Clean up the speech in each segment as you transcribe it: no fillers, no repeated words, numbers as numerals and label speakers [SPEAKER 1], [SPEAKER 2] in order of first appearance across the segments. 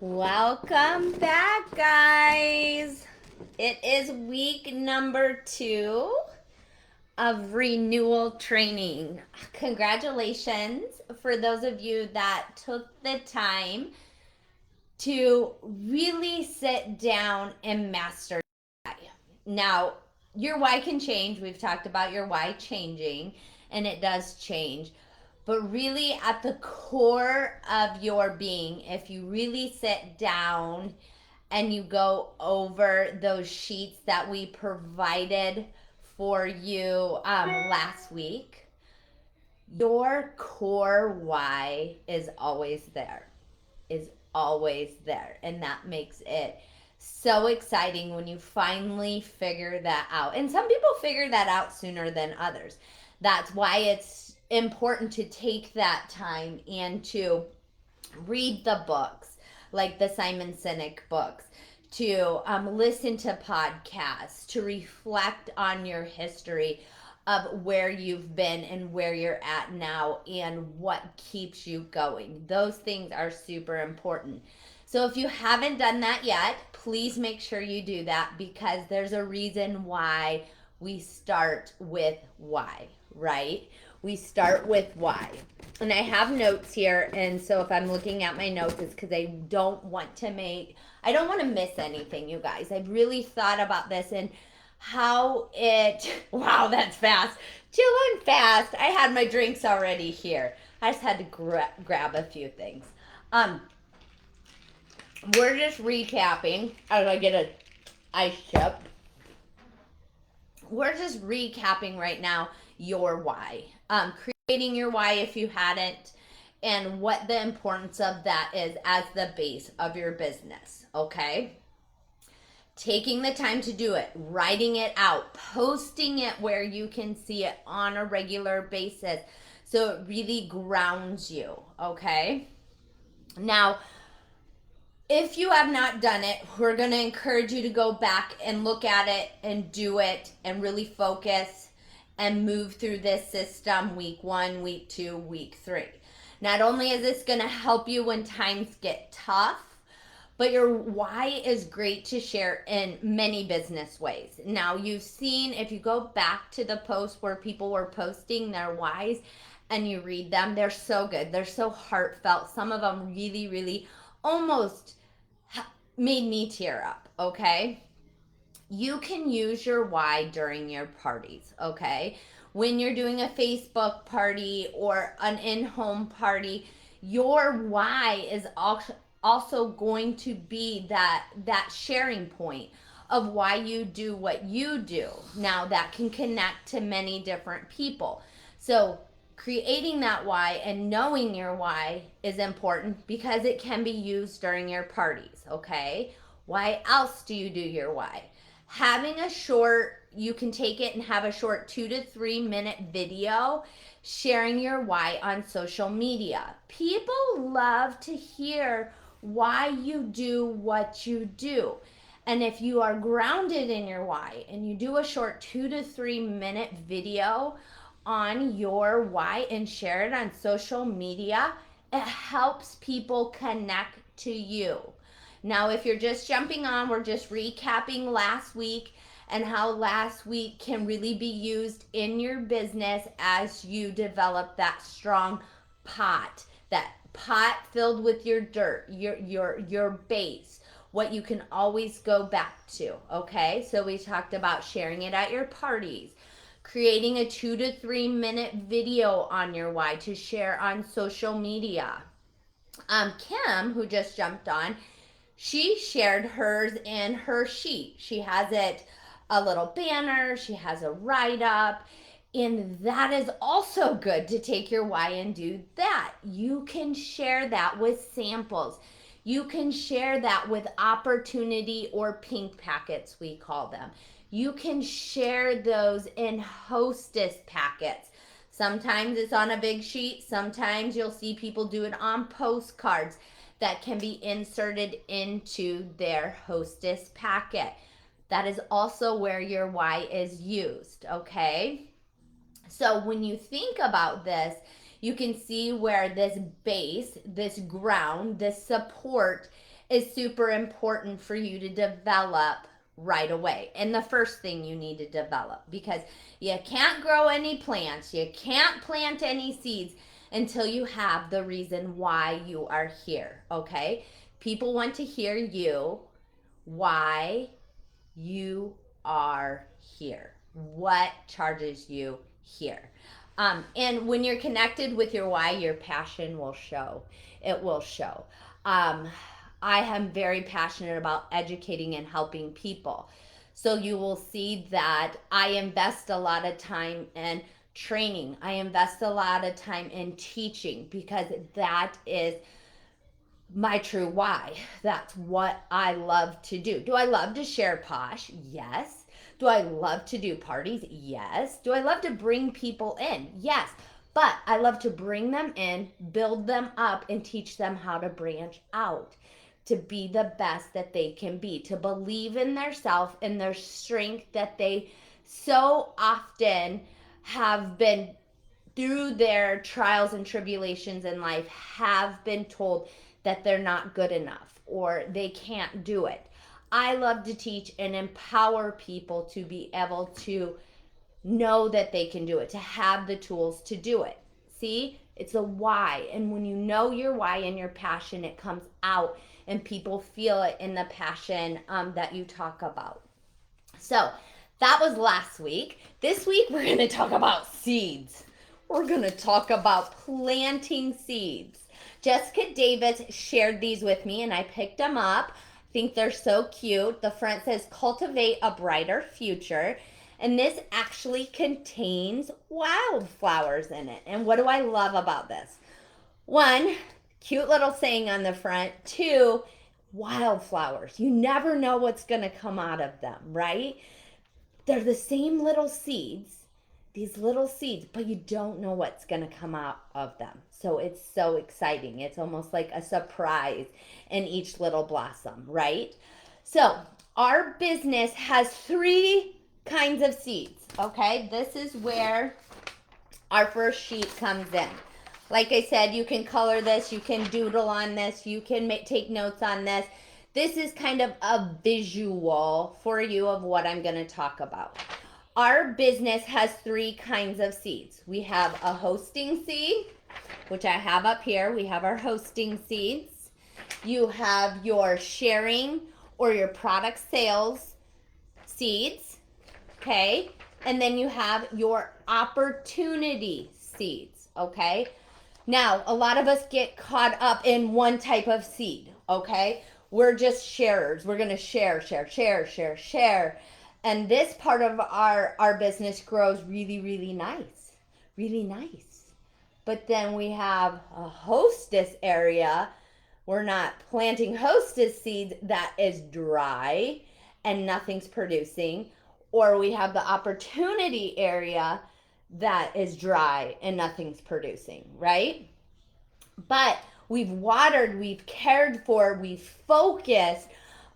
[SPEAKER 1] Welcome back, guys. It is week number 2 of Renewal training. Congratulations for those of you that took the time to really sit down and master why. Now, your why can change. We've talked about your why changing, and it does change. But really, at the core of your being, if you really sit down and you go over those sheets that we provided for you last week, your core why is always there, is always there. And that makes it so exciting when you finally figure that out. And some people figure that out sooner than others. That's why it's important to take that time and to read the books, like the Simon Sinek books, to listen to podcasts, to reflect on your history of where you've been and where you're at now and what keeps you going. Those things are super important. So if you haven't done that yet, please make sure you do that, because there's a reason why we start with why, right? We start with why. And I have notes here, and so if I'm looking at my notes, it's because I don't want to miss anything, you guys. I've really thought about this and how wow, that's fast. Chilling fast. I had my drinks already here. I just had to grab a few things. We're just recapping as I get a ice chip. We're just recapping right now your why. Creating your why if you hadn't, and what the importance of that is as the base of your business, okay? Taking the time to do it, writing it out, posting it where you can see it on a regular basis so it really grounds you, okay? Now, if you have not done it, we're going to encourage you to go back and look at it and do it and really focus and move through this system week 1, week 2, week 3. Not only is this going to help you when times get tough, but your why is great to share in many business ways. Now, you've seen, if you go back to the post where people were posting their whys and you read them, they're so good. They're so heartfelt. Some of them really, really almost made me tear up, okay? You can use your why during your parties, okay? When you're doing a Facebook party or an in-home party, your why is also going to be that sharing point of why you do what you do. Now, that can connect to many different people. So creating that why and knowing your why is important, because it can be used during your parties, okay? Why else do you do your why? Having a short, you can take it and have a short 2 to 3 minute video sharing your why on social media. People love to hear why you do what you do. And if you are grounded in your why and you do a short 2 to 3 minute video on your why and share it on social media, it helps people connect to you. Now, if you're just jumping on, we're just recapping last week and how last week can really be used in your business as you develop that strong pot, that pot filled with your dirt, your base, what you can always go back to, okay? So we talked about sharing it at your parties, creating a 2 to 3 minute video on your why to share on social media. Kim, who just jumped on, she shared hers in her sheet. She has it a little banner, she has a write-up, and that is also good to take your why and do that. You can share that with samples. You can share that with opportunity or pink packets, we call them. You can share those in hostess packets. Sometimes it's on a big sheet. Sometimes you'll see people do it on postcards that can be inserted into their hostess packet. That is also where your why is used, okay? So when you think about this, you can see where this base, this ground, this support is super important for you to develop right away. And the first thing you need to develop, because you can't grow any plants, you can't plant any seeds until you have the reason why you are here, okay? People want to hear you, why you are here, what charges you here. And when you're connected with your why, your passion will show. It will show. I am very passionate about educating and helping people. So you will see that I invest a lot of time in training. I invest a lot of time in teaching because that is my true why. That's what I love to do. Do I love to share posh? Yes. Do I love to do parties? Yes. Do I love to bring people in? Yes. But I love to bring them in, build them up, and teach them how to branch out, to be the best that they can be, to believe in their self and their strength that they so often have been through their trials and tribulations in life have been told that they're not good enough or they can't do it. I love to teach and empower people to be able to know that they can do it, to have the tools to do it. See, it's a why. And when you know your why and your passion, it comes out and people feel it in the passion that you talk about. So that was last week. This week, we're going to talk about seeds. We're going to talk about planting seeds. Jessica Davis shared these with me and I picked them up. I think they're so cute. The front says, cultivate a brighter future. And this actually contains wildflowers in it. And what do I love about this? One, cute little saying on the front. Two, wildflowers. You never know what's going to come out of them, right? They're the same little seeds, these little seeds, but you don't know what's going to come out of them. So it's so exciting. It's almost like a surprise in each little blossom, right? So our business has 3 kinds of seeds, okay? This is where our first sheet comes in. Like I said, you can color this, you can doodle on this, you can take notes on this. This is kind of a visual for you of what I'm going to talk about. Our business has 3 kinds of seeds. We have a hosting seed, which I have up here. We have our hosting seeds. You have your sharing or your product sales seeds, okay? And then you have your opportunity seeds, okay? Now, a lot of us get caught up in one type of seed, okay? We're just sharers. We're going to share. And this part of our business grows really, really nice. Really nice. But then we have a hostess area. We're not planting hostess seeds that is dry and nothing's producing. Or we have the opportunity area that is dry and nothing's producing, right? But we've watered, we've cared for, we've focused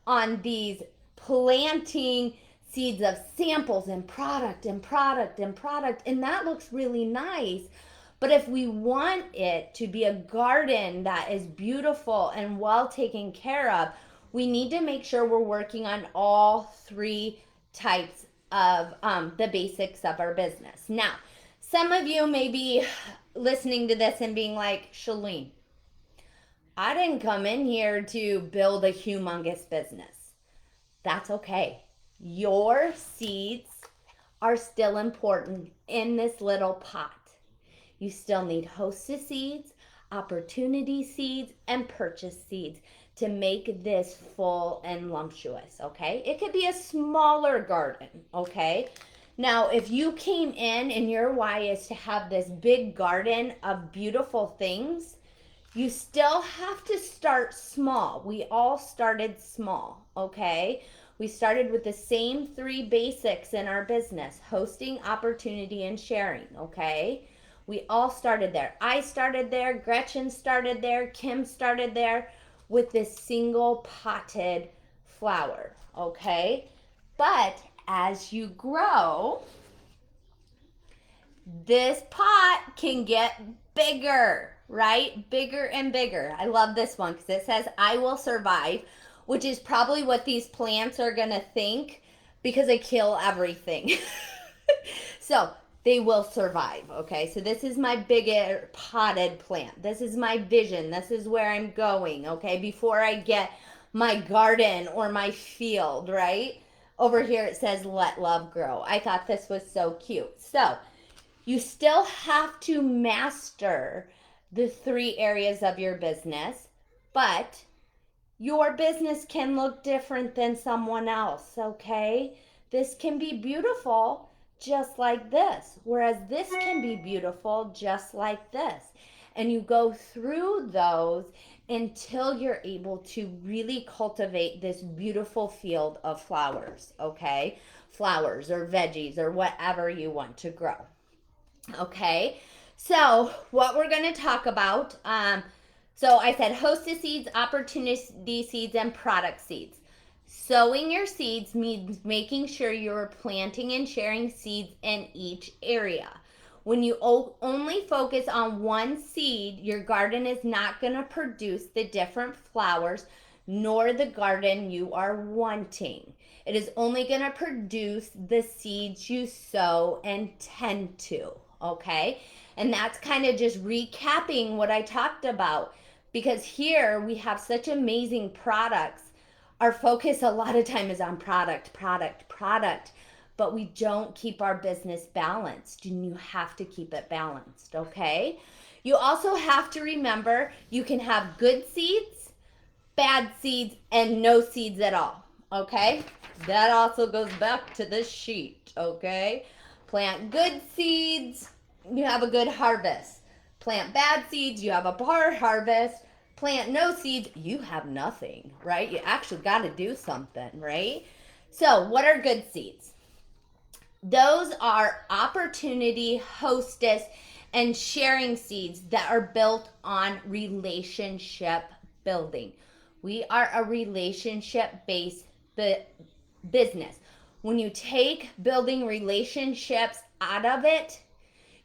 [SPEAKER 1] on these planting seeds of samples and product, and that looks really nice. But if we want it to be a garden that is beautiful and well taken care of, we need to make sure we're working on all 3 types of the basics of our business. Now, some of you may be listening to this and being like, Shalene, I didn't come in here to build a humongous business. That's okay. Your seeds are still important in this little pot. You still need hostess seeds, opportunity seeds, and purchase seeds to make this full and luxurious, okay? It could be a smaller garden, okay? Now, if you came in and your why is to have this big garden of beautiful things, you still have to start small. We all started small, okay? We started with the same 3 basics in our business: hosting, opportunity, and sharing, okay? We all started there. I started there, Gretchen started there, Kim started there with this single potted flower, okay? But as you grow, this pot can get bigger, right? Bigger and bigger. I love this one because it says, I will survive, which is probably what these plants are going to think because they kill everything. So they will survive, okay? So this is my bigger potted plant. This is my vision. This is where I'm going, okay? Before I get my garden or my field, right? Over here it says, let love grow. I thought this was so cute. So you still have to master the 3 areas of your business, but your business can look different than someone else, okay? This can be beautiful just like this, whereas this can be beautiful just like this. And you go through those until you're able to really cultivate this beautiful field of flowers, okay? Flowers or veggies or whatever you want to grow. Okay, so what we're going to talk about, so I said hostess seeds, opportunity seeds, and product seeds. Sowing your seeds means making sure you're planting and sharing seeds in each area. When you only focus on one seed, your garden is not going to produce the different flowers nor the garden you are wanting. It is only going to produce the seeds you sow and tend to, okay? And that's kind of just recapping what I talked about, because here we have such amazing products. Our focus a lot of time is on product, but we don't keep our business balanced, and you have to keep it balanced, okay? You also have to remember you can have good seeds, bad seeds, and no seeds at all, okay? That also goes back to this sheet, okay? Plant good seeds, you have a good harvest. Plant bad seeds, you have a poor harvest. Plant no seeds, you have nothing, right? You actually got to do something, right? So what are good seeds? Those are opportunity, hostess, and sharing seeds that are built on relationship building. We are a relationship-based business. When you take building relationships out of it,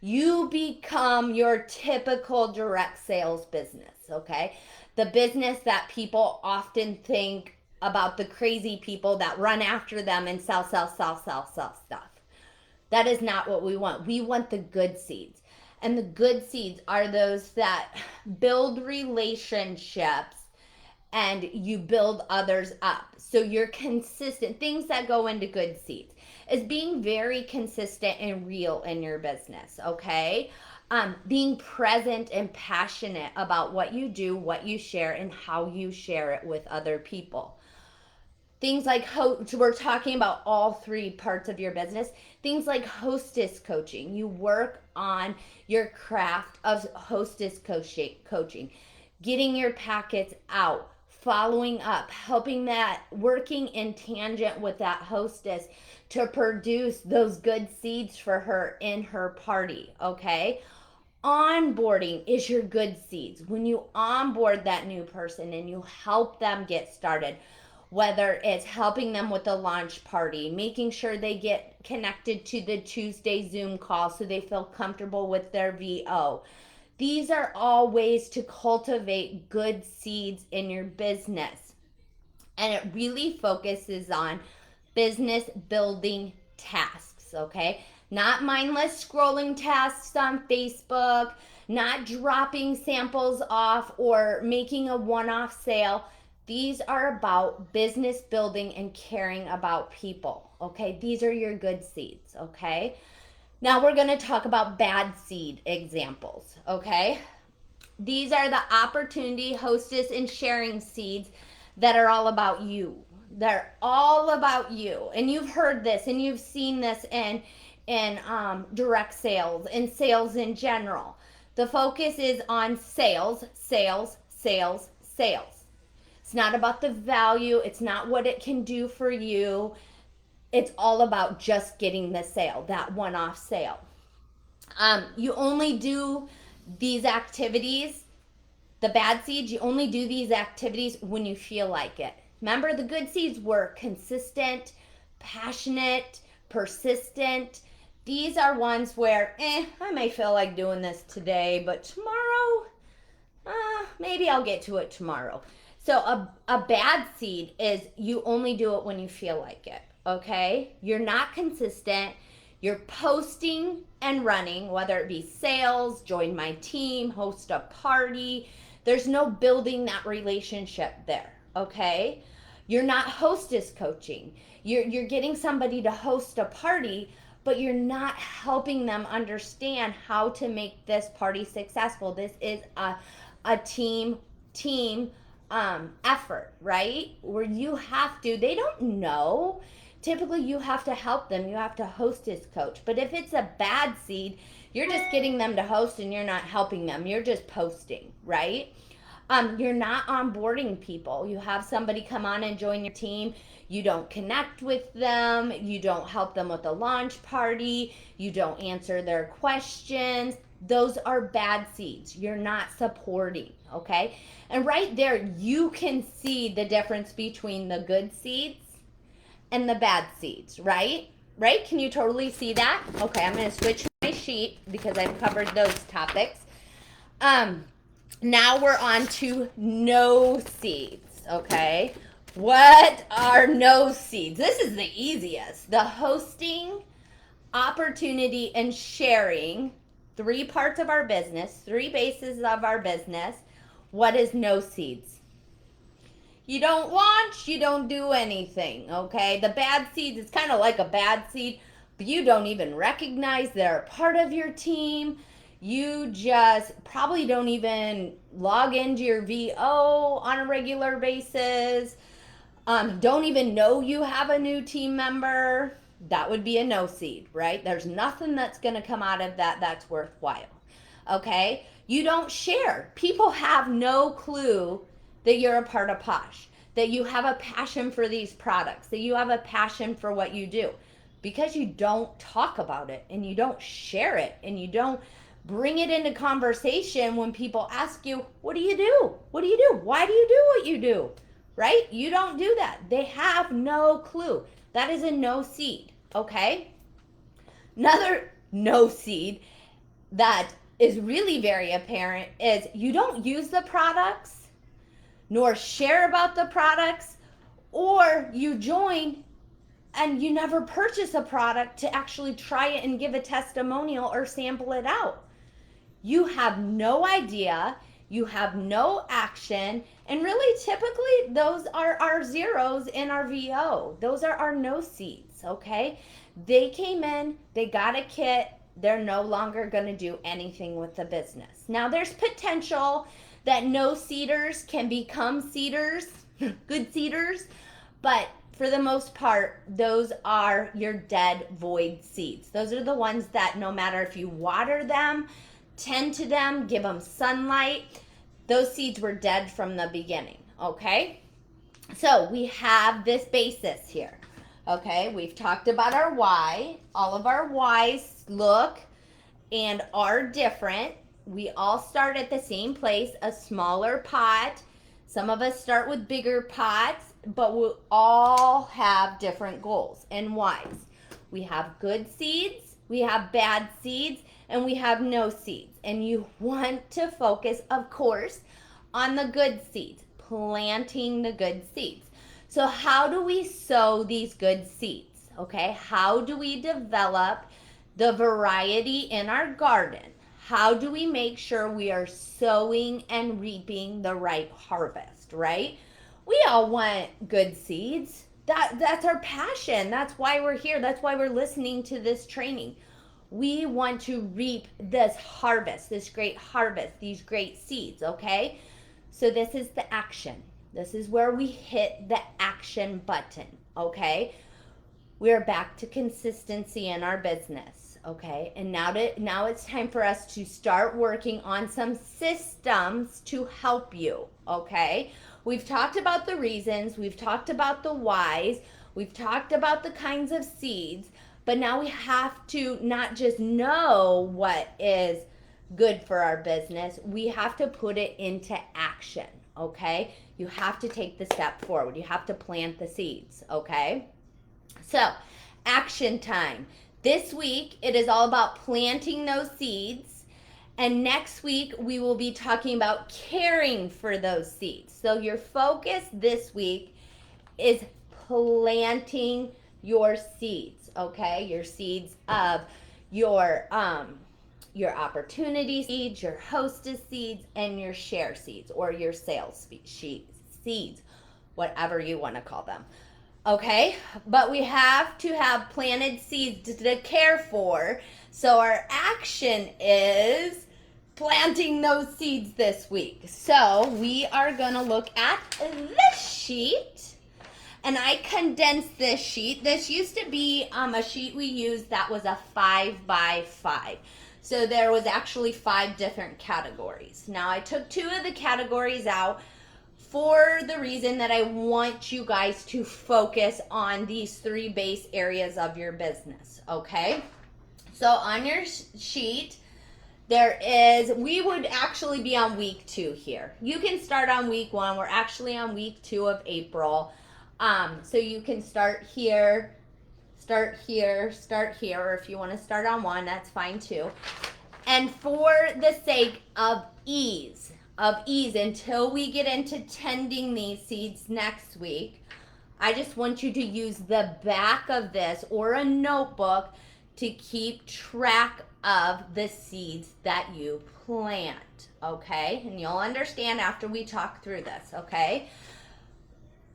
[SPEAKER 1] you become your typical direct sales business, okay? The business that people often think about, the crazy people that run after them and sell stuff. That is not what we want. We want the good seeds. And the good seeds are those that build relationships and you build others up. So you're consistent. Things that go into good seeds is being very consistent and real in your business, okay? Being present and passionate about what you do, what you share, and how you share it with other people. Things like, we're talking about all 3 parts of your business. Things like hostess coaching. You work on your craft of hostess coaching, getting your packets out, following up, helping that, working in tangent with that hostess to produce those good seeds for her in her party, okay? Onboarding is your good seeds. When you onboard that new person and you help them get started, whether it's helping them with the launch party, making sure they get connected to the Tuesday Zoom call so they feel comfortable with their VO. These are all ways to cultivate good seeds in your business. And it really focuses on business building tasks, okay? Not mindless scrolling tasks on Facebook, not dropping samples off or making a one-off sale. These are about business building and caring about people, okay? These are your good seeds, okay? Now we're going to talk about bad seed examples, okay? These are the opportunity, hostess, and sharing seeds that are all about you. They're all about you. And you've heard this and you've seen this in direct sales and sales in general. The focus is on sales. It's not about the value. It's not what it can do for you. It's all about just getting the sale, that one-off sale. You only do these activities, the bad seeds, you only do these activities when you feel like it. Remember, the good seeds were consistent, passionate, persistent. These are ones where, I may feel like doing this today, but tomorrow Maybe I'll get to it tomorrow. So a bad seed is you only do it when you feel like it, okay? You're not consistent. You're posting and running, whether it be sales, join my team, host a party. There's no building that relationship there, okay? You're not hostess coaching. You're getting somebody to host a party, but you're not helping them understand how to make this party successful. This is a team effort, right? Where you have to, they don't know. Typically, you have to help them. You have to hostess coach. But if it's a bad seed, you're just getting them to host and you're not helping them. You're just posting, right? You're not onboarding people. You have somebody come on and join your team. You don't connect with them. You don't help them with a launch party. You don't answer their questions. Those are bad seeds. You're not supporting, okay? And right there, you can see the difference between the good seeds and the bad seeds, right? Right? Can you totally see that? Okay, I'm going to switch my sheet because I've covered those topics. Now we're on to no seeds, okay? What are no seeds? This is the easiest. The hosting, opportunity, and sharing, 3 parts of our business, 3 bases of our business. What is no seeds? You don't launch, you don't do anything, okay? The bad seeds, it's kind of like a bad seed, but you don't even recognize they're a part of your team. You just probably don't even log into your VO on a regular basis. Don't even know you have a new team member. That would be a no seed, right? There's nothing that's going to come out of that that's worthwhile, okay? You don't share. People have no clue that you're a part of Posh, that you have a passion for these products, that you have a passion for what you do, because you don't talk about it and you don't share it and you don't bring it into conversation when people ask you, what do you do? What do you do? Why do you do what you do? Right? You don't do that. They have no clue. That is a no seed, okay? Another no seed that is really very apparent is you don't use the products nor share about the products, or you join and you never purchase a product to actually try it and give a testimonial or sample it out. You have no idea, you have no action, and really typically those are our zeros in our VO. Those are our no seeds, okay? They came in, they got a kit, they're no longer going to do anything with the business. Now there's potential that no seeders can become seeders, good seeders, but for the most part, those are your dead void seeds. Those are the ones that no matter if you water them, tend to them, give them sunlight, those seeds were dead from the beginning, okay? So we have this basis here, okay? We've talked about our why. All of our whys look and are different. We all start at the same place, a smaller pot. Some of us start with bigger pots, but we all have different goals and whys. We have good seeds, we have bad seeds, and we have no seeds. And you want to focus, of course, on the good seeds, planting the good seeds. So how do we sow these good seeds? Okay, how do we develop the variety in our garden? How do we make sure we are sowing and reaping the right harvest, right? We all want good seeds. That's our passion. That's why we're here. That's why we're listening to this training. We want to reap this harvest, this great harvest, these great seeds, okay? So this is the action. This is where we hit the action button, okay? We're back to consistency in our business, okay? And now it's time for us to start working on some systems to help you, okay? We've talked about the reasons, we've talked about the whys, we've talked about the kinds of seeds, but now we have to not just know what is good for our business, we have to put it into action, okay? You have to take the step forward. You have to plant the seeds, okay? So, action time. This week, it is all about planting those seeds And next week, we will be talking about caring for those seeds. So your focus this week is planting your seeds, okay? Your seeds of your opportunity seeds, your hostess seeds, and your share seeds, or your sales seeds, whatever you want to call them. Okay, but we have to have planted seeds to care for. So our action is planting those seeds this week. So we are going to look at this sheet. And I condensed this sheet. This used to be a sheet we used that was a 5x5. So there was actually 5 different categories. Now I took 2 of the categories out for the reason that I want you guys to focus on these 3 base areas of your business, okay? So on your sheet, we would actually be on week 2 here. You can start on week 1. We're actually on week 2 of April. So you can start here, or if you want to start on 1, that's fine too. And for the sake of ease, until we get into tending these seeds next week, I just want you to use the back of this or a notebook to keep track of the seeds that you plant, okay? And you'll understand after we talk through this, okay?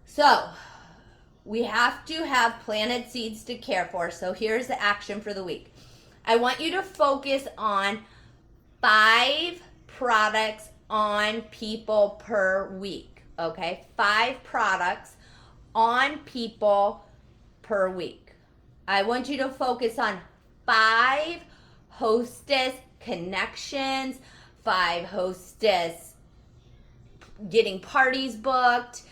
[SPEAKER 1] So we have to have planted seeds to care for. So here's the action for the week. I want you to focus on 5 products on people per week, okay? 5 products on people per week. I want you to focus on 5 hostess connections, 5 hostess getting parties booked,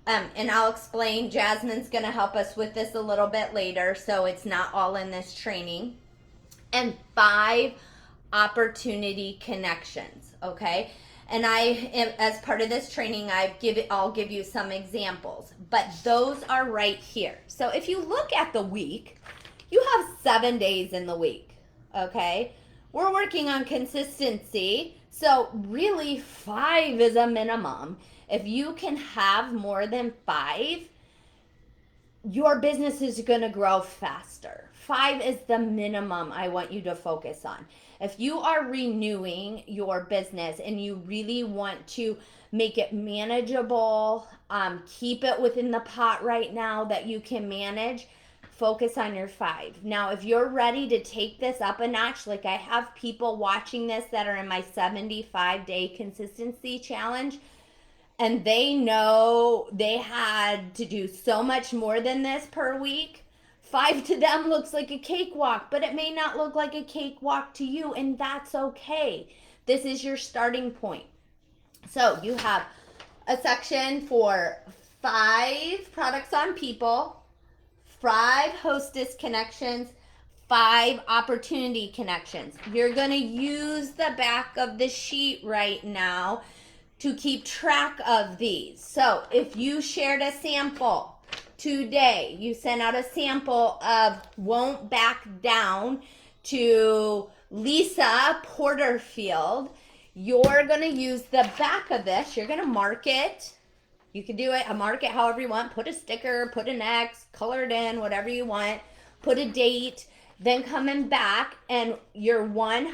[SPEAKER 1] and I'll explain. Jasmine's going to help us with this a little bit later, so it's not all in this training. And 5 opportunity connections, okay? And as part of this training, I'll give you some examples, but those are right here. So if you look at the week, you have 7 days in the week, okay? We're working on consistency, so really 5 is a minimum. If you can have more than 5, your business is going to grow faster. 5 is the minimum I want you to focus on. If you are renewing your business and you really want to make it manageable, keep it within the pot right now that you can manage, focus on your 5. Now, if you're ready to take this up a notch, like I have people watching this that are in my 75-day consistency challenge, and they know they had to do so much more than this per week. 5 to them looks like a cakewalk, but it may not look like a cakewalk to you, and that's okay. This is your starting point. So you have a section for 5 products on people, 5 hostess connections, 5 opportunity connections. You're going to use the back of the sheet right now to keep track of these. So if you shared a sample today, you sent out a sample of Won't Back Down to Lisa Porterfield, you're going to use the back of this. You're going to mark it. You can do it, mark it however you want. Put a sticker, put an X, color it in, whatever you want. Put a date. Then coming back, and your one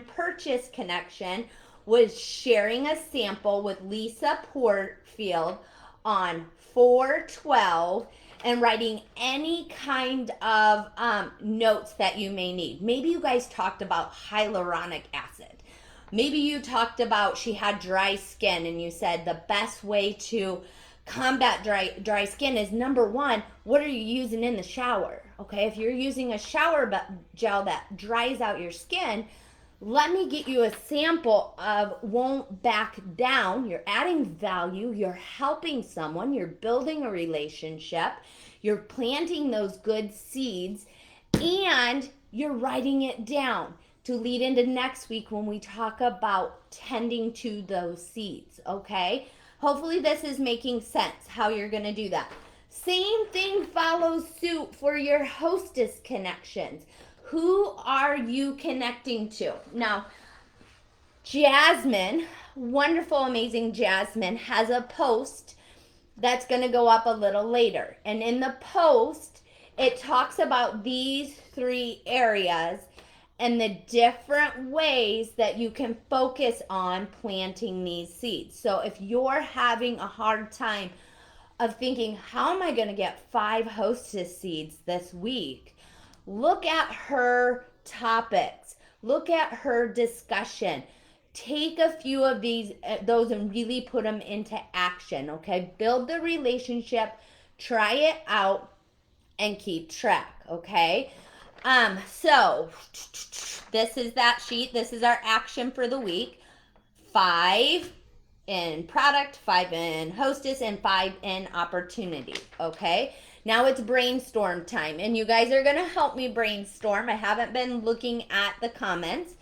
[SPEAKER 1] purchase connection was sharing a sample with Lisa Porterfield on 4/12 and writing any kind of notes that you may need. Maybe you guys talked about hyaluronic acid. Maybe you talked about she had dry skin and you said the best way to combat dry skin is, number 1, what are you using in the shower? Okay, if you're using a shower gel that dries out your skin, let me get you a sample of Won't Back Down. You're adding value, you're helping someone, you're building a relationship, you're planting those good seeds, and you're writing it down to lead into next week when we talk about tending to those seeds, okay? Hopefully this is making sense how you're going to do that. Same thing follows suit for your hostess connections. Who are you connecting to? Now, Jasmine, wonderful, amazing Jasmine, has a post that's going to go up a little later. And in the post, it talks about these 3 areas and the different ways that you can focus on planting these seeds. So if you're having a hard time of thinking, how am I going to get 5 hostess seeds this week? Look at her topics. Look at her discussion. Take a few of those and really put them into action, okay? Build the relationship, try it out, and keep track, okay? So this is that sheet. This is our action for the week. 5 in product, 5 in hostess, and 5 in opportunity, okay? Now it's brainstorm time, and you guys are gonna help me brainstorm. I haven't been looking at the comments,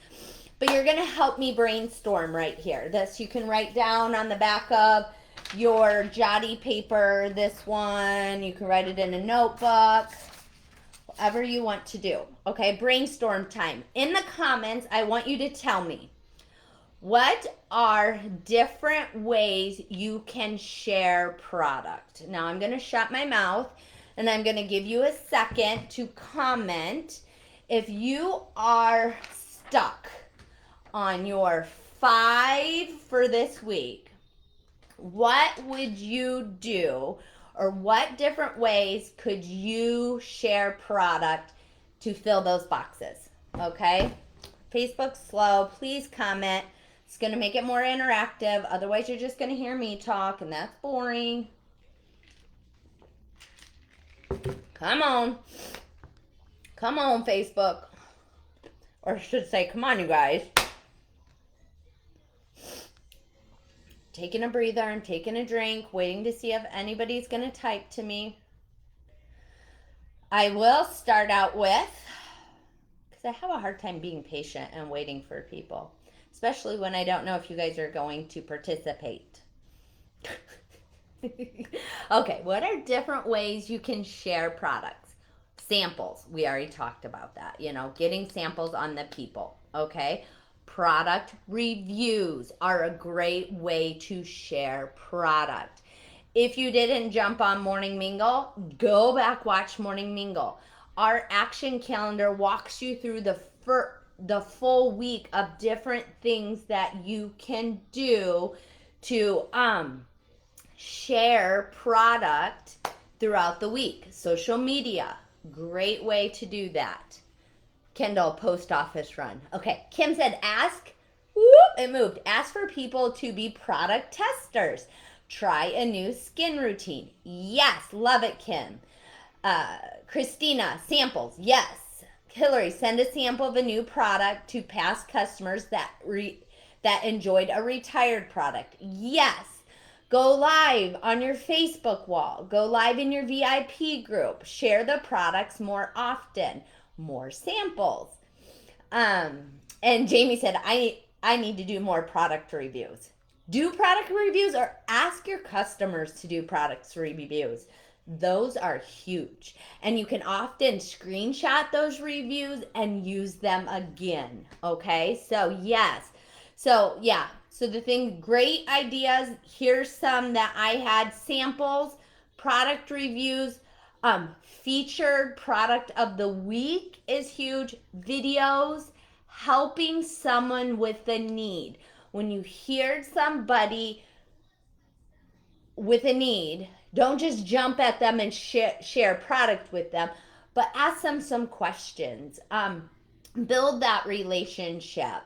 [SPEAKER 1] but you're gonna help me brainstorm right here. This you can write down on the back of your jotty paper. This one, you can write it in a notebook, whatever you want to do. Okay, brainstorm time. In the comments, I want you to tell me, what are different ways you can share product? Now I'm gonna shut my mouth and I'm gonna give you a second to comment. If you are stuck on your 5 for this week, what would you do, or what different ways could you share product to fill those boxes? Okay, Facebook's slow. Please comment. It's going to make it more interactive. Otherwise, you're just going to hear me talk, and that's boring. Come on. Come on, Facebook. Or I should say, come on, you guys. Taking a breather, I'm taking a drink, waiting to see if anybody's going to type to me. I will start out with, because I have a hard time being patient and waiting for people, especially when I don't know if you guys are going to participate. Okay, what are different ways you can share products? Samples, we already talked about that, getting samples on the people, okay? Product reviews are a great way to share product. If you didn't jump on Morning Mingle, go back, watch Morning Mingle. Our action calendar walks you through the full week of different things that you can do to share product throughout the week. Social media, great way to do that. Kendall, post office run. Okay, Kim said ask, it moved. Ask for people to be product testers. Try a new skin routine. Yes, love it, Kim. Christina, samples. Yes. Hillary, send a sample of a new product to past customers that enjoyed a retired product. Yes. Go live on your Facebook wall. Go live in your VIP group. Share the products more often. More samples. And Jamie said, I need to do more product reviews. Do product reviews or ask your customers to do product reviews. Those are huge. And you can often screenshot those reviews and use them again. Okay, so yes. So yeah, so the thing, great ideas. Here's some that I had: samples, product reviews, featured product of the week is huge, videos, helping someone with a need. When you hear somebody with a need, don't just jump at them and share product with them, but ask them some questions. Build that relationship.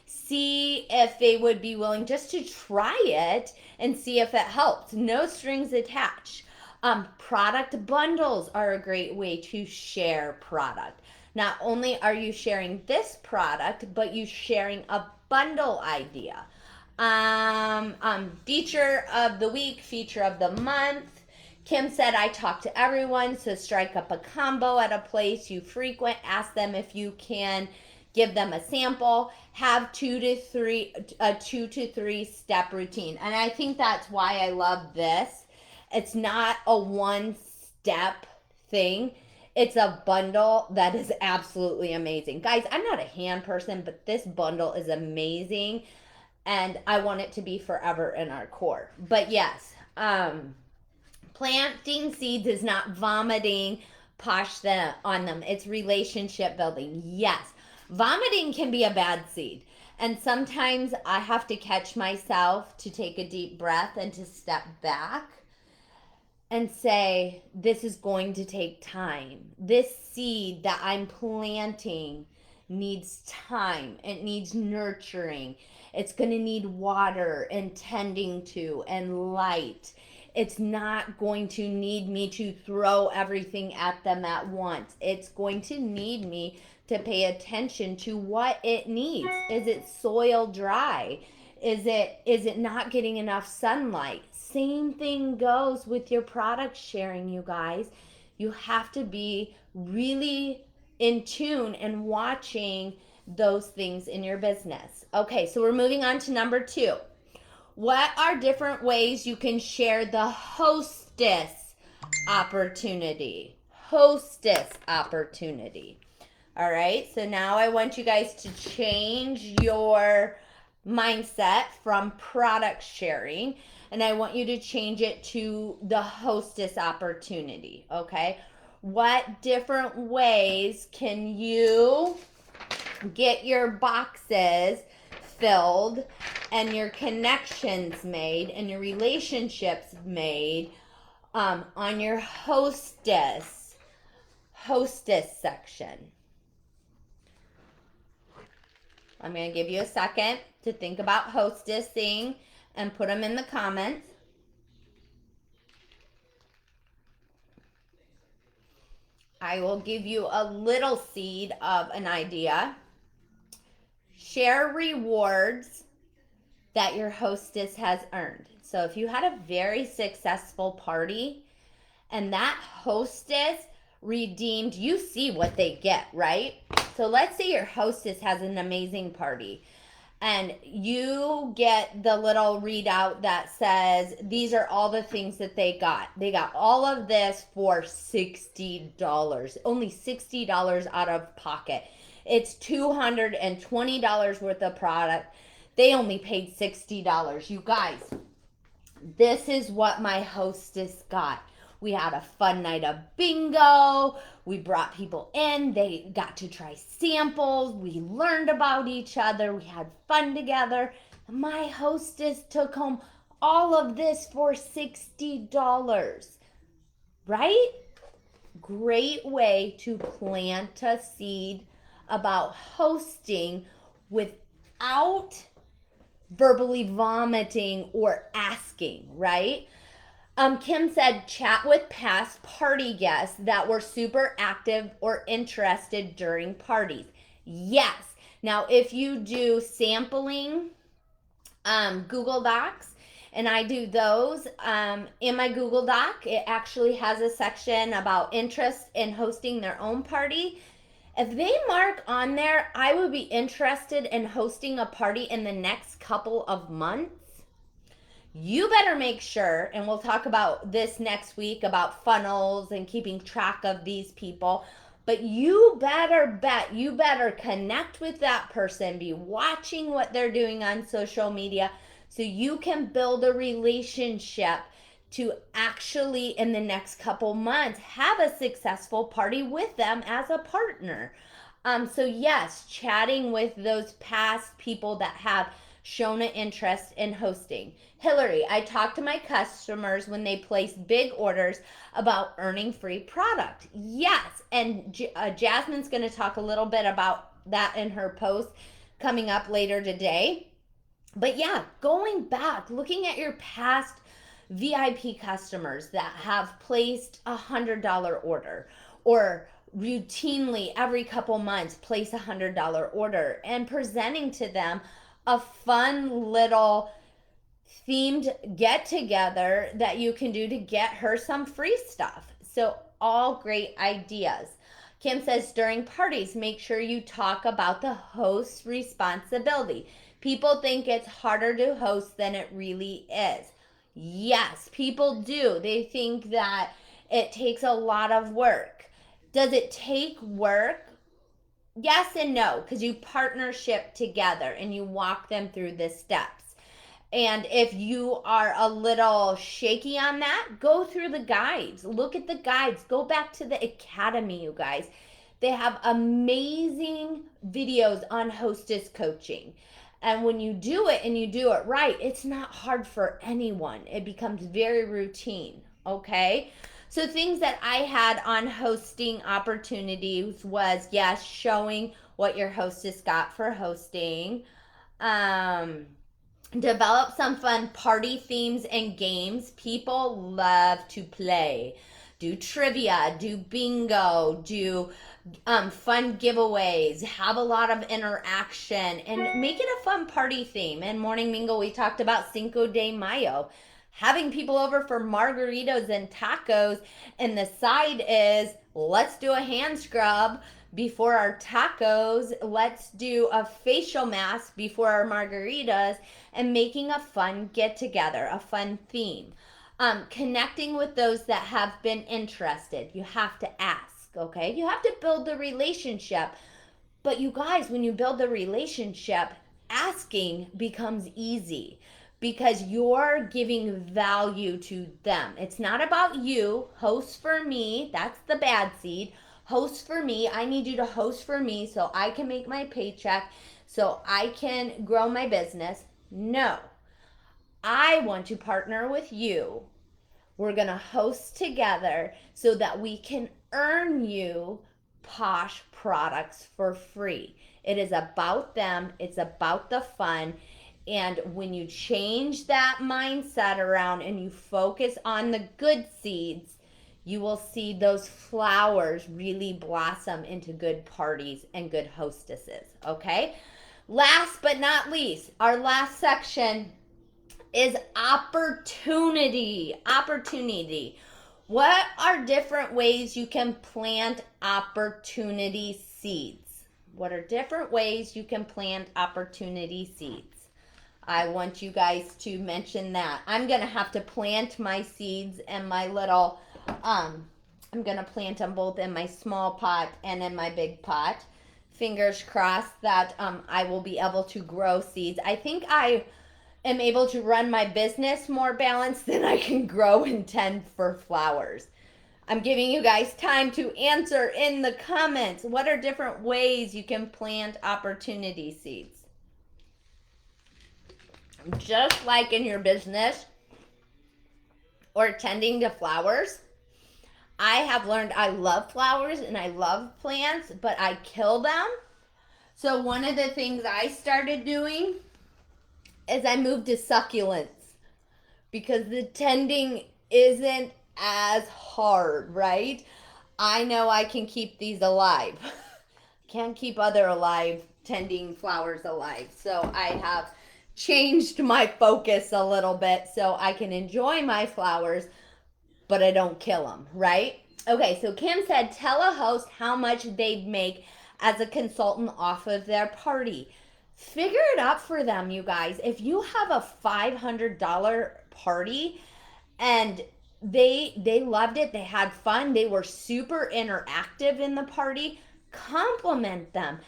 [SPEAKER 1] See if they would be willing just to try it and see if it helps. No strings attached. Product bundles are a great way to share product. Not only are you sharing this product, but you sharing a bundle idea. Feature of the week, feature of the month. Kim said, I talk to everyone, so strike up a combo at a place you frequent. Ask them if you can give them a sample. Have a 2 to 3 step routine. And I think that's why I love this. It's not a one step thing. It's a bundle that is absolutely amazing. Guys, I'm not a hand person, but this bundle is amazing and I want it to be forever in our core. But yes, planting seeds is not vomiting posh them on them. It's relationship building. Yes, vomiting can be a bad seed. And sometimes I have to catch myself to take a deep breath and to step back and say, this is going to take time. This seed that I'm planting needs time. It needs nurturing. It's going to need water and tending to and light. It's not going to need me to throw everything at them at once. It's going to need me to pay attention to what it needs. Is it soil dry? Is it not getting enough sunlight? Same thing goes with your product sharing, you guys. You have to be really in tune and watching those things in your business. Okay, so we're moving on to number 2. What are different ways you can share the hostess opportunity? Hostess opportunity. All right, so now I want you guys to change your mindset from product sharing, and I want you to change it to the hostess opportunity, okay? What different ways can you get your boxes filled and your connections made and your relationships made on your hostess section? I'm going to give you a second to think about hostessing and put them in the comments. I will give you a little seed of an idea. Share rewards that your hostess has earned. So if you had a very successful party and that hostess redeemed, you see what they get, right? So let's say your hostess has an amazing party and you get the little readout that says these are all the things that they got. They got all of this for $60, only $60 out of pocket. It's $220 worth of product. They only paid $60. You guys, this is what my hostess got. We had a fun night of bingo. We brought people in. They got to try samples. We learned about each other. We had fun together. My hostess took home all of this for $60. Right? Great way to plant a seed about hosting without verbally vomiting or asking, right? Kim said, chat with past party guests that were super active or interested during parties. Yes. Now, if you do sampling, Google Docs, and I do those in my Google Doc, it actually has a section about interest in hosting their own party. If they mark on there, I would be interested in hosting a party in the next couple of months, you better make sure, and we'll talk about this next week about funnels and keeping track of these people, but you better connect with that person, be watching what they're doing on social media so you can build a relationship to actually in the next couple months have a successful party with them as a partner. So yes, chatting with those past people that have shown an interest in hosting. Hillary, I talk to my customers when they place big orders about earning free product. Yes, and Jasmine's going to talk a little bit about that in her post coming up later today. But yeah, going back, looking at your past VIP customers that have placed $100 order or routinely every couple months place $100 order and presenting to them a fun little themed get together that you can do to get her some free stuff. So all great ideas. Kim says during parties, make sure you talk about the host's responsibility. People think it's harder to host than it really is. Yes, people do. They think that it takes a lot of work. Does it take work? Yes and no, because you partnership together and you walk them through the steps. And if you are a little shaky on that, go through the guides. Look at the guides. Go back to the academy, you guys. They have amazing videos on hostess coaching. And when you do it and you do it right, it's not hard for anyone. It becomes very routine, okay? So things that I had on hosting opportunities was, yes, showing what your hostess got for hosting. Develop some fun party themes and games. People love to play. Do trivia, do bingo, do fun giveaways, have a lot of interaction, and make it a fun party theme. In Morning Mingle, we talked about Cinco de Mayo, having people over for margaritas and tacos, and the side is, let's do a hand scrub before our tacos, let's do a facial mask before our margaritas, and making a fun get together, a fun theme. Connecting with those that have been interested. You have to ask, okay? You have to build the relationship. But you guys, when you build the relationship, asking becomes easy because you're giving value to them. It's not about you. Host for me. That's the bad seed. Host for me. I need you to host for me so I can make my paycheck, so I can grow my business. No. I want to partner with you. We're going to host together so that we can earn you posh products for free. It is about them. It's about the fun. And when you change that mindset around and you focus on the good seeds, you will see those flowers really blossom into good parties and good hostesses, okay? Last but not least, our last section is opportunity. Opportunity. What are different ways you can plant opportunity seeds? What are different ways you can plant opportunity seeds? I want you guys to mention that. I'm going to have to plant my seeds in my little, I'm going to plant them both in my small pot and in my big pot. Fingers crossed that I will be able to grow seeds. I think I am able to run my business more balanced than I can grow and tend for flowers. I'm giving you guys time to answer in the comments. What are different ways you can plant opportunity seeds? Just like in your business or tending to flowers, I have learned I love flowers and I love plants, but I kill them. So one of the things I started doing is I moved to succulents because the tending isn't as hard, right? I know I can keep these alive. Can't keep other alive, tending flowers alive. So I have changed my focus a little bit so I can enjoy my flowers, but I don't kill them, right? Okay, so Kim said, tell a host how much they'd make as a consultant off of their party. Figure it out for them, you guys. If you have a $500 party and they loved it, they had fun, they were super interactive in the party, compliment them.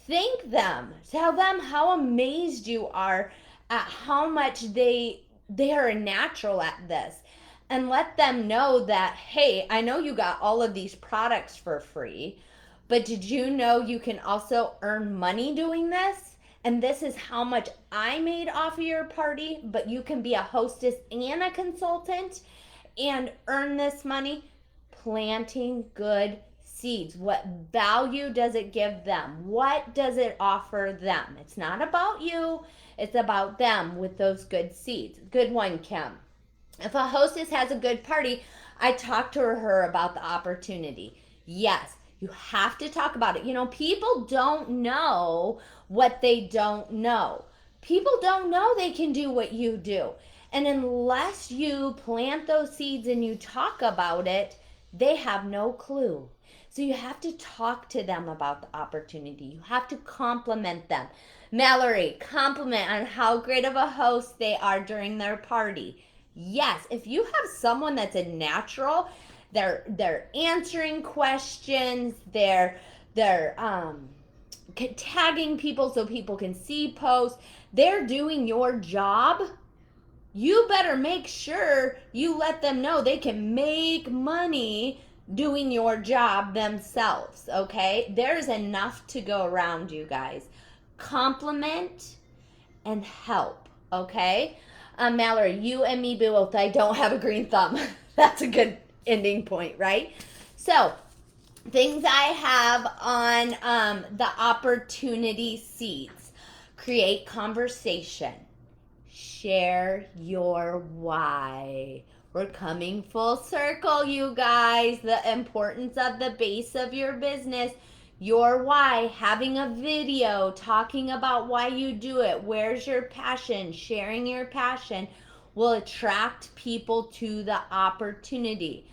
[SPEAKER 1] Thank them. Tell them how amazed you are at how much they are a natural at this. And let them know that, hey, I know you got all of these products for free, but did you know you can also earn money doing this? And this is how much I made off of your party, but you can be a hostess and a consultant and earn this money planting good seeds. What value does it give them? What does it offer them? It's not about you. It's about them with those good seeds. Good one, Kim. If a hostess has a good party, I talk to her about the opportunity. Yes, you have to talk about it. You know, people don't know what they don't know. People don't know they can do what you do. And unless you plant those seeds and you talk about it, they have no clue. So you have to talk to them about the opportunity. You have to compliment them. Mallory, compliment on how great of a host they are during their party. Yes, if you have someone that's a natural They're answering questions. They're tagging people so people can see posts. They're doing your job. You better make sure you let them know they can make money doing your job themselves, okay? There's enough to go around, you guys. Compliment and help, okay? Mallory, you and me both. I don't have a green thumb. That's a good ending point, right? So, things I have on the opportunity seeds. Create conversation. Share your why. We're coming full circle, you guys. The importance of the base of your business, your why, having a video talking about why you do it. Where's your passion? Sharing your passion will attract people to the opportunity.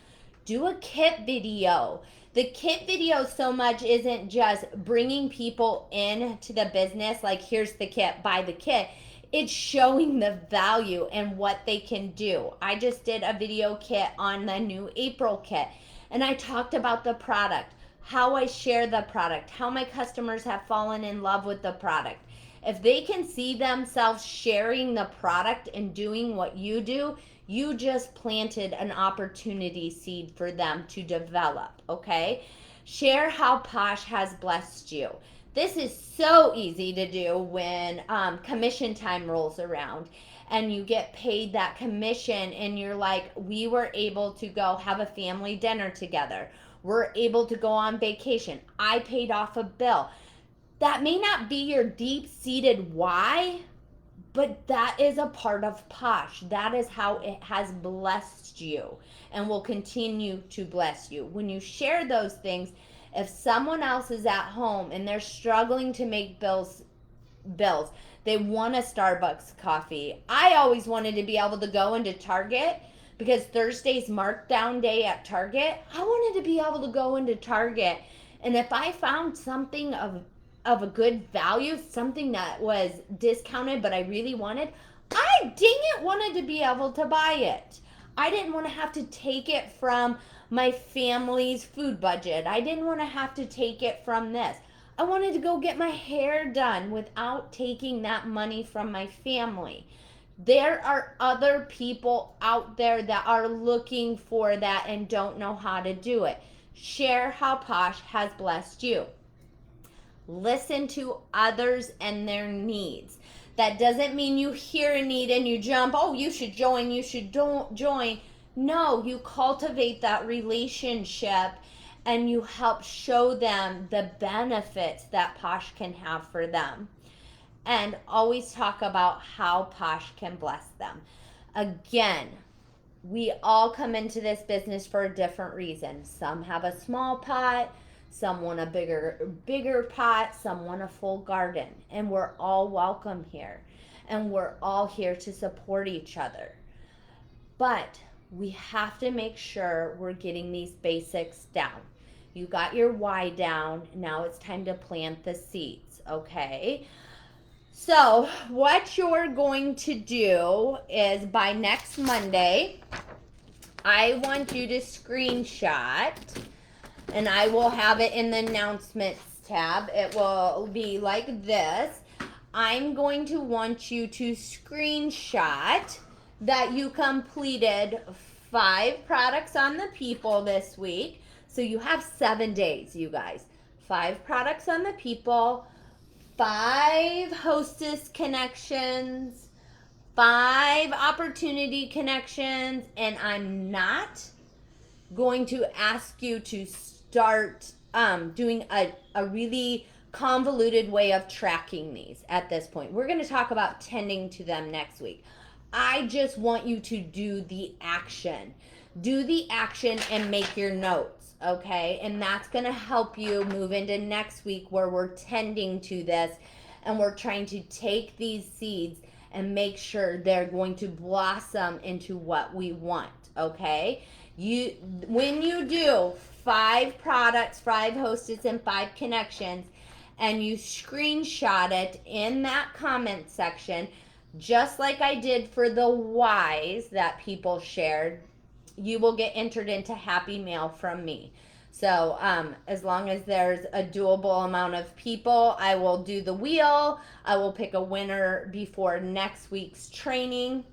[SPEAKER 1] Do a kit video. The kit video so much isn't just bringing people into the business, like here's the kit, buy the kit. It's showing the value and what they can do. I just did a video kit on the new April kit, and I talked about the product, how I share the product, how my customers have fallen in love with the product. If they can see themselves sharing the product and doing what you do, you just planted an opportunity seed for them to develop, okay? Share how Posh has blessed you. This is so easy to do when commission time rolls around and you get paid that commission and you're like, we were able to go have a family dinner together. We're able to go on vacation. I paid off a bill. That may not be your deep-seated why, but that is a part of Posh. That is how it has blessed you and will continue to bless you. When you share those things, if someone else is at home and they're struggling to make bills, they want a Starbucks coffee. I always wanted to be able to go into Target because Thursday's markdown day at Target. I wanted to be able to go into Target, and if I found something of a good value, something that was discounted but I really wanted, I dang it wanted to be able to buy it. I didn't want to have to take it from my family's food budget. I didn't want to have to take it from this. I wanted to go get my hair done without taking that money from my family. There are other people out there that are looking for that and don't know how to do it. Share how Posh has blessed you. Listen to others and their needs. That doesn't mean you hear a need and you jump, oh, you should join, you should don't join. No, you cultivate that relationship and you help show them the benefits that Posh can have for them. And always talk about how Posh can bless them. Again, we all come into this business for a different reason. Some have a small pot, some want a bigger pot, some want a full garden. And we're all welcome here. And we're all here to support each other. But we have to make sure we're getting these basics down. You got your why down. Now it's time to plant the seeds, okay? So what you're going to do is by next Monday, I want you to screenshot, and I will have it in the announcements tab. It will be like this. I'm going to want you to screenshot that you completed 5 products on the people this week. So you have 7 days, you guys. 5 products on the people, 5 hostess connections, 5 opportunity connections, and I'm not going to ask you to start doing a really convoluted way of tracking these at this point. We're going to talk about tending to them next week. I just want you to do the action. Do the action and make your notes, okay? And that's going to help you move into next week where we're tending to this and we're trying to take these seeds and make sure they're going to blossom into what we want, okay? When you do 5 products, 5 hostess, and 5 connections, and you screenshot it in that comment section, just like I did for the whys that people shared, you will get entered into Happy Mail from me. So as long as there's a doable amount of people, I will do the wheel. I will pick a winner before next week's training.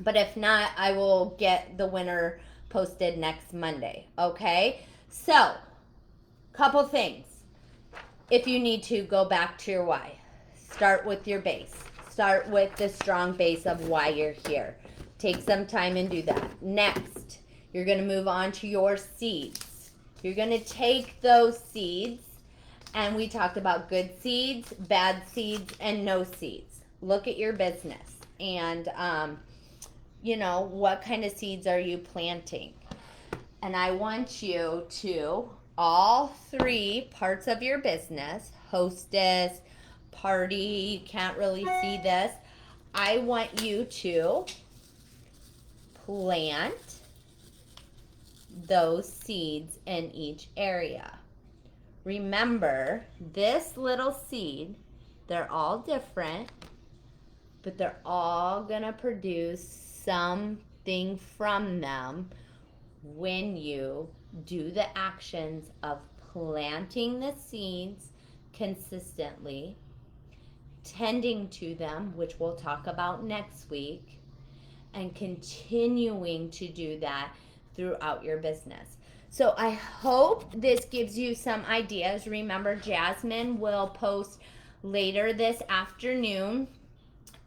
[SPEAKER 1] But if not, I will get the winner posted next Monday. Okay? So, couple things. If you need to, go back to your why. Start with your base. Start with the strong base of why you're here. Take some time and do that. Next, you're going to move on to your seeds. You're going to take those seeds, and we talked about good seeds, bad seeds, and no seeds. Look at your business and, what kind of seeds are you planting? And I want you to, all three parts of your business, hostess, party, you can't really see this, I want you to plant those seeds in each area. Remember, this little seed, they're all different, but they're all gonna produce something from them when you do the actions of planting the seeds consistently, tending to them, which we'll talk about next week, and continuing to do that throughout your business. So I hope this gives you some ideas. Remember, Jasmine will post later this afternoon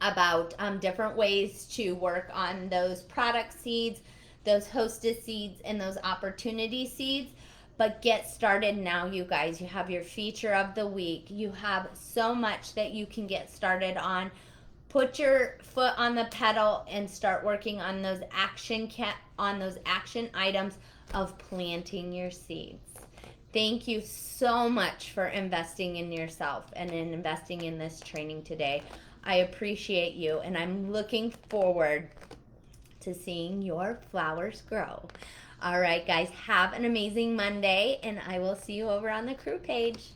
[SPEAKER 1] about different ways to work on those product seeds, those hostess seeds, and those opportunity seeds. But get started now, you guys. You have your feature of the week. You have so much that you can get started on. Put your foot on the pedal and start working on those action items of planting your seeds. Thank you so much for investing in yourself and in investing in this training today. I appreciate you, and I'm looking forward to seeing your flowers grow. All right, guys, have an amazing Monday, and I will see you over on the crew page.